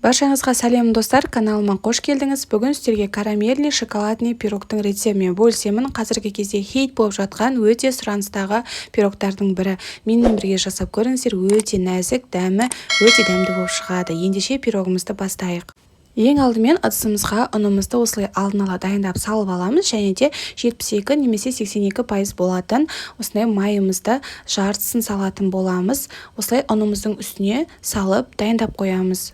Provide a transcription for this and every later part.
Баршаңызға сәлем достар, каналыма қош келдіңіз. Бүгін сіздерге карамельный шоколадный пирогтың рецептімен бөлісемін. Қазіргі кезде хит болып жатқан өте сұраныстағы пирогтардың бірі. Менімен бірге жасап көріңіздер, өте нәзік, дәмі өте дәмді болып шығады. Ендеше пирогымызды бастайық. Ең алдымен ыдысымызға ұнымызды осылай алдын ала дайындап салып аламыз, және де 72 немесе 82% болатын осындай майымызды жартысын салатын боламыз. Осылай ұнымыздың үстіне салып дайындап қоямыз.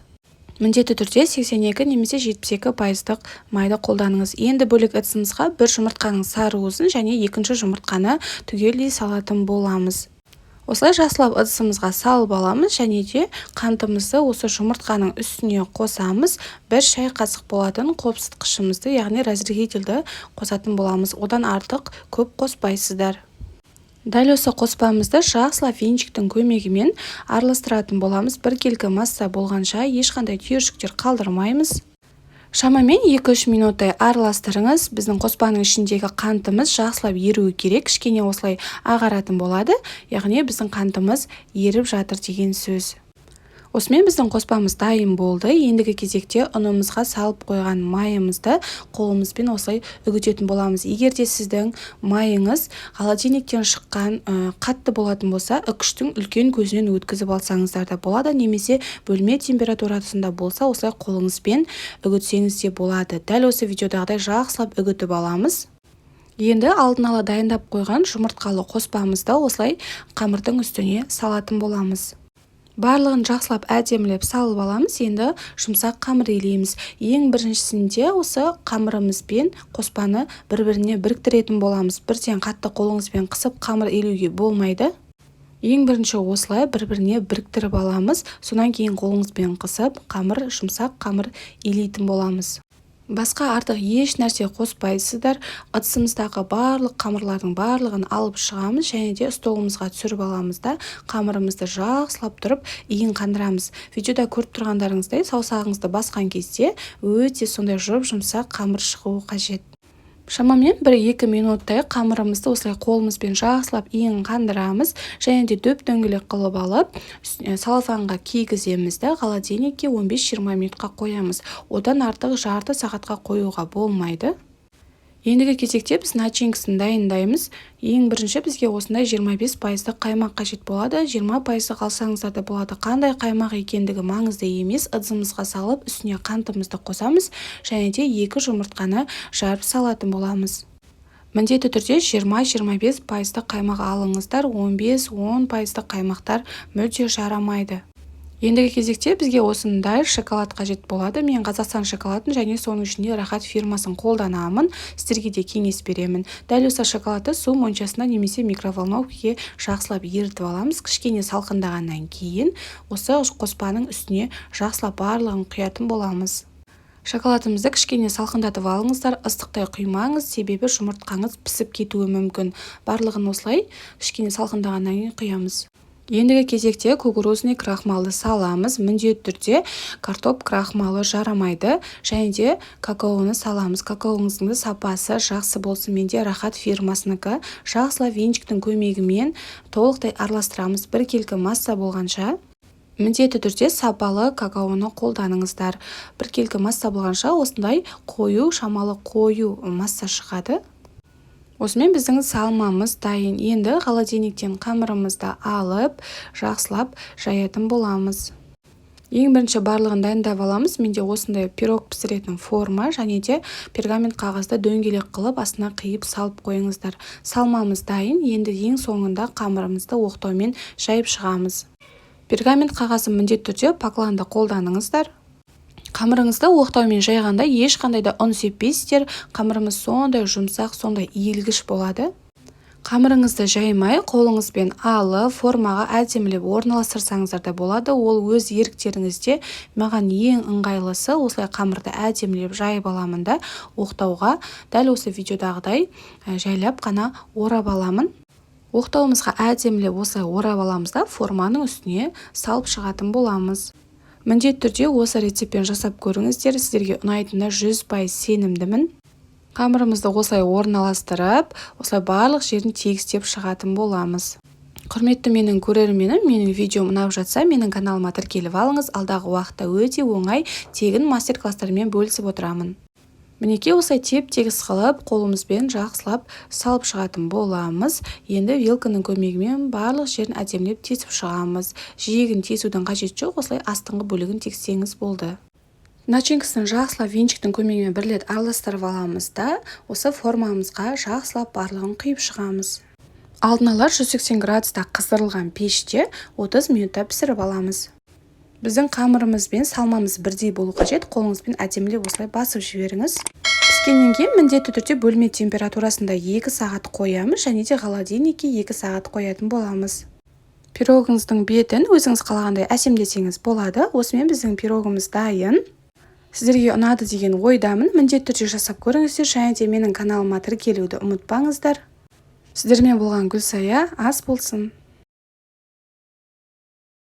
Міндетті түрде 82 немесе 72% майды қолданыңыз. Енді бөлек ыдысымызға бір жұмыртқаның сары уызын және екінші жұмыртқаны түгелдей салатын боламыз. Осылай жақсылап ыдысымызға салып аламыз, және де қантымызды осы жұмыртқаның үстіне қосамыз. Бір шай қасық болатын қопсытқышымызды, яғни разрыхителді қосатын боламыз. Одан артық көп қоспайсыздар. Дәл осы қоспамызды жақсылап венчиктің көмегімен араластыратын боламыз. Біркелкі масса болғанша ешқандай түйіршіктер қалдырмаймыз. Шамамен 2-3 минуттай араластырыңыз. Біздің қоспаның ішіндегі қантымыз жақсылап еруі керек. Кішкене осылай ағаратын болады. Яғни біздің қантымыз еріп жатыр деген сөз. Осымен біздің қоспамыз дайын болды. Ендігі кезекте ұнымызға салып қойған майымызды қолымызбен осылай үгітетін боламыз. Егер де сіздің майыңыз холодильниктен шыққан қатты болатын болса, үкіштің үлкен көзінен өткізіп алсаңыздар да болады, немесе бөлме температурасында болса, осылай қолыңызбен үгітсеңіз де болады. Дәл осы видеодағыдай жақсылап үгітіп аламыз. Енді алдын ала дайындап қойған жұмыртқалы қоспамызды осылай қамырдың үстіне салатын боламыз. Барлығын жақсылап әдемілеп салып аламыз. Енді жұмсақ қамыр илейміз. Ең біріншісінде осы қамырымызбен қоспаны бір-біріне біріктіретін боламыз. Бірден қатты қолыңызбен қысып қамыр илеуге болмайды. Ең бірінші осылай бір-біріне біріктіріп аламыз. Сонан кейін қолыңызбен қысып жұмсақ қамыр илейтін боламыз. Басқа артық еш нәрсе қоспайсыздар. Ыдысымыздағы барлық қамырлардың барлығын алып шығамыз, және де столымызға түсіріп аламыз да қамырымызды жақсылап тұрып иін қандырамыз. Видеода көріп тұрғандарыңыздай саусағыңызды басқан кезде өте сондай жұмсақ қамыр шығуы қажет. Шамамен 1-2 минуттай қамырымызды осылай қолымызбен жақсылап иін қандырамыз, және де дөп-дөңгелек қылып алып, салфанға кигіземіз де холодильникке 15-20 минутқа қоямыз. Одан артық жарты сағатқа қоюға болмайды. Ендігі кезекте біз начинкасын дайындаймыз. Ең бірінші бізге осындай 25% қаймақ қажет болады. 20% қалсаңыздар да болады. Қандай қаймақ екендігі маңызды емес. Ыдысымызға салып, үстіне қантымызды қосамыз, және де 2 жұмыртқаны жарып салатын боламыз. Міндетті түрде 20-25% қаймақ алыңыздар. 15-10% қаймақтар мүлде жарамайды. Ендігі кезекте бізге осындай шоколад қажет болады. Мен Қазақстан шоколадын және соның ішінде Рахат фирмасын қолданамын. Сіздерге де кеңес беремін. Дәл осы шоколадты су моншасына немесе микроволновкаға жақсылап ерітіп аламыз. Кішкене салқындағаннан кейін осы қоспаның үстіне жақсылап барлығын құятын боламыз. Шоколадымызды кішкене салқындатып алыңыздар, ыстықтай құймаңыз, себебі жұмыртқаңыз пісіп кетуі мүмкін. Барлығын осылай кішкене салқындағаннан кейін құямыз. Ендігі кезекте кукурузный крахмалды саламыз. Міндетті түрде картоп крахмалы жарамайды, және де какаоны саламыз. Какаоңыздың сапасы жақсы болсын. Менде Рахат фирмасынікі. Жақсылап венчиктің көмегімен толықтай араластырамыз. Біркелкі масса болғанша міндетті түрде сапалы какаоны қолданыңыздар. Біркелкі масса болғанша осындай шамалы қою масса шығады. Осымен біздің салмамыз дайын. Енді холодильниктен қамырымызды алып, жақсылап жаятын боламыз. Ең бірінші барлығын дайындап аламыз. Менде осындай пирог пісіретін форма, және де пергамент қағазды дөңгелек қылып, астына қиып салып қойыңыздар. Салмамыз дайын. Енді ең соңында қамырымызды оқтаумен жайып шығамыз. Пергамент қағазы міндетті түрде покланды қолданыңыздар. Қамырыңызды оқтаумен жайғанда ешқандай да ұн сеппейсіздер. Қамырымыз сондай жұмсақ, сондай иілгіш болады. Қамырыңызды жаймай, қолыңызбен алып, формаға әдемілеп орналастырсаңыздар да болады. Ол өз еріктеріңізде. Маған ең ыңғайлысы осылай қамырды әдемілеп жайып аламын да оқтауға дәл осы видеодағыдай жайлап қана орап аламын. Оқтауымызға әдемілеп осылай орап аламыз да форманың үстіне салып шығатын боламыз. Міндетті түрде осы рецептпен жасап көріңіздер. Сіздерге ұнайтынына 100% сенімдімін. Қамырымызды осылай орналастырып, осылай барлық жерін тегістеп шығатын боламыз. Құрметті менің көрерменім, менің видеом ұнап жатса, менің каналыма тіркеліп алыңыз. Алдағы уақытта өте оңай, тегін мастер-класстармен бөлісіп отырамын. Мінекей осылай теп-тегіс қылып, қолымызбен жақсылап салып шығатын боламыз. Енді вилканың көмегімен барлық жерін әдемілеп тесіп шығамыз. Жиегін тесудің қажеті жоқ, осылай астыңғы бөлігін тексеңіз болды. Начинкасын жақсылап венчиктің көмегімен бір рет араластырып аламыз да, осы формамызға жақсылап барлығын құйып шығамыз. Алдын ала 180 градуста қыздырылған пеште 30 минутта пісіріп аламыз. Біздің қамырымыз бен салмамыз бірдей болу қажет, қолыңызбен әдемілеп осылай басып жіберіңіз. Піскеннен кейін міндетті түрде бөлме температурасында 2 сағат қоямыз, және де холодильникке 2 сағат қоятын боламыз. Пирогыңыздың бетін өзіңіз қалағандай әсемдесеңіз болады. Осымен біздің пирогымыз дайын. Сіздерге ұнады деген ойдамын. Міндетті түрде жасап көріңіздер, және де менің каналыма тіркелуді ұмытпаңыздар. Сіздермен болған Гүлсая ас болсын.